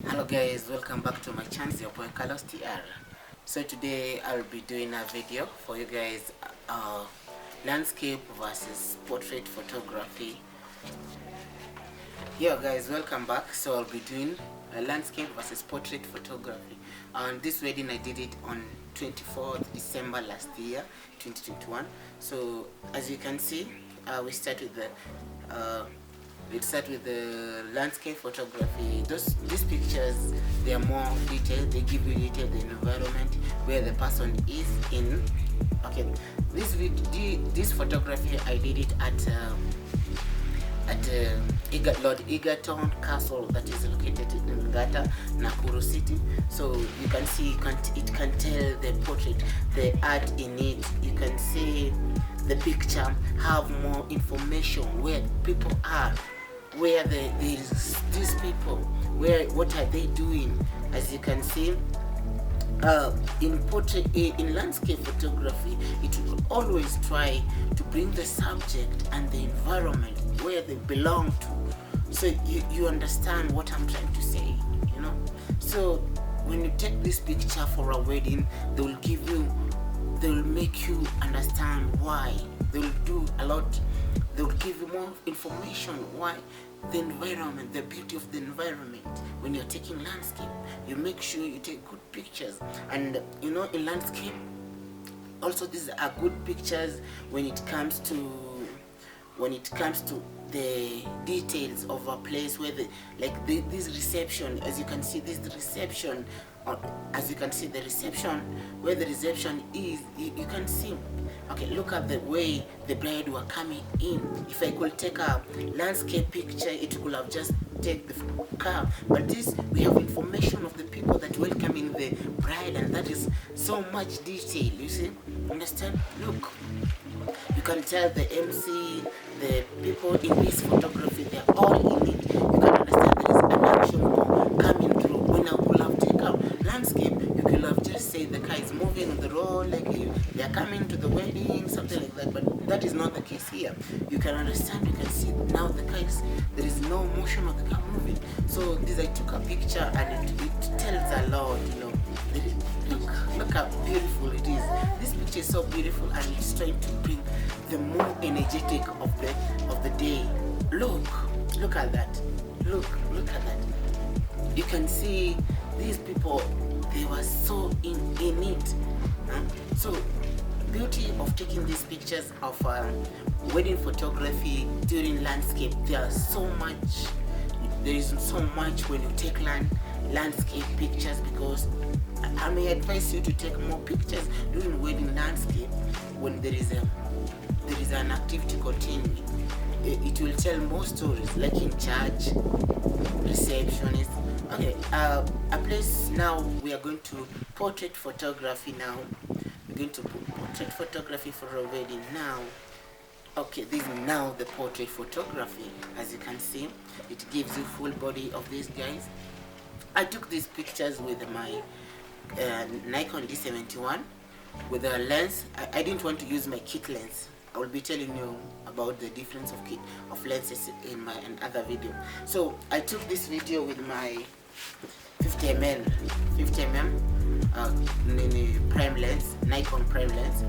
Hello guys, welcome back to my channel. It's your boy Carlos TR. So today I'll be doing a video for you guys, landscape versus portrait photography. Yeah guys, welcome back. So I'll be doing a landscape versus portrait photography. On this wedding I did it on 24th December last year, 2021. So as you can see, we start with the landscape photography. These pictures, they are more detailed. They give you detail the environment where the person is in. Okay, this photography I did it at Lord Egerton Castle that is located in Ngata, Nakuru City. So you can see it can tell the portrait, the art in it. You can see the picture have more information where people are, where these people, what are they doing. As you can see, in landscape photography, it will always try to bring the subject and the environment where they belong to, so you understand what I'm trying to say, you know. So when you take this picture for a wedding, they will make you understand why. They will do a lot. They will give you more information why. The environment, the beauty of the environment. When you're taking landscape, you make sure you take good pictures. And you know, in landscape also, these are good pictures when it comes to the details of a place where this reception. As you can see, this reception, as you can see the reception, where the reception is, you can see. Okay, look at the way the bride were coming in. If I could take a landscape picture, it could have just take the car, but this, we have information of the people that welcoming the bride, and that is so much detail. You see, understand? Look, you can tell the MC, the people in this photography, they're all in it. You can understand there is an action coming through. When I would have taken a landscape, you could have just said the car is moving on the road, like they are coming to the wedding, something like that. But that is not the case here. You can understand, you can see now the car is, there is no motion of the car moving. So this, I took a picture and it tells a lot, you know. Look how beautiful it is. This picture is so beautiful, and it's trying to bring the more energetic of the day. Look at that. Look at that. You can see these people, they were so in it. So beauty of taking these pictures of wedding photography during landscape, there is so much when you take landscape pictures, because I may advise you to take more pictures during wedding landscape when there is an activity continuing. It will tell more stories, like in church, receptionist. Okay, a place. Now we are going to portrait photography. Now we're going to put portrait photography for a wedding now. Okay, this is now the portrait photography. As you can see, it gives you full body of these guys. I took these pictures with my Nikon D71 with a lens. I didn't want to use my kit lens. I will be telling you about the difference of lenses in my another video. So I took this video with my 50mm prime lens, Nikon prime lens.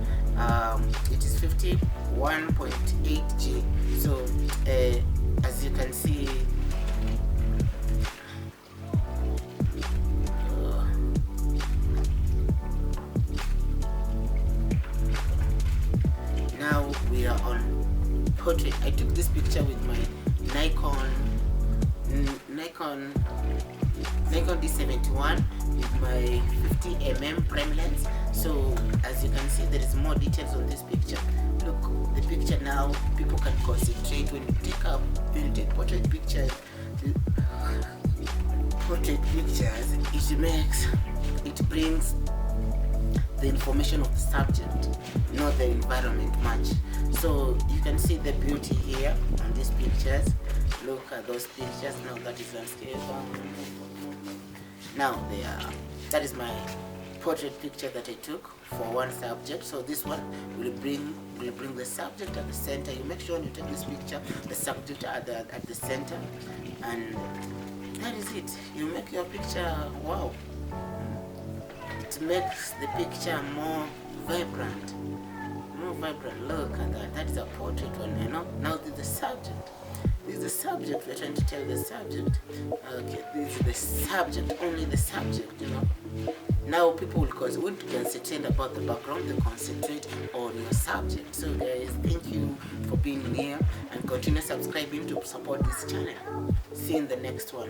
It is 51.8G. So as you can see, now we are on portrait. I took this picture with my Nikon D71 with my 50mm prime lens. So as you can see, there is more details on this picture. Look, the picture now, people can concentrate when you take portrait pictures. It brings the information of the subject, not the environment much. So you can see the beauty here on these pictures. Look at those pictures. Now that is landscape. Now that is my portrait picture that I took for one subject. So this one will bring the subject at the center. You make sure when you take this picture, the subject at the center, and that is it. You make your picture, wow. It makes the picture more vibrant. More vibrant. Look at that. That is a portrait one. Now this is the subject. This is the subject. We're trying to tell the subject. Okay, this is the subject. Only the subject. Now people will won't concentrate about the background. They concentrate on your subject. So guys, thank you for being here and continue subscribing to support this channel. See you in the next one.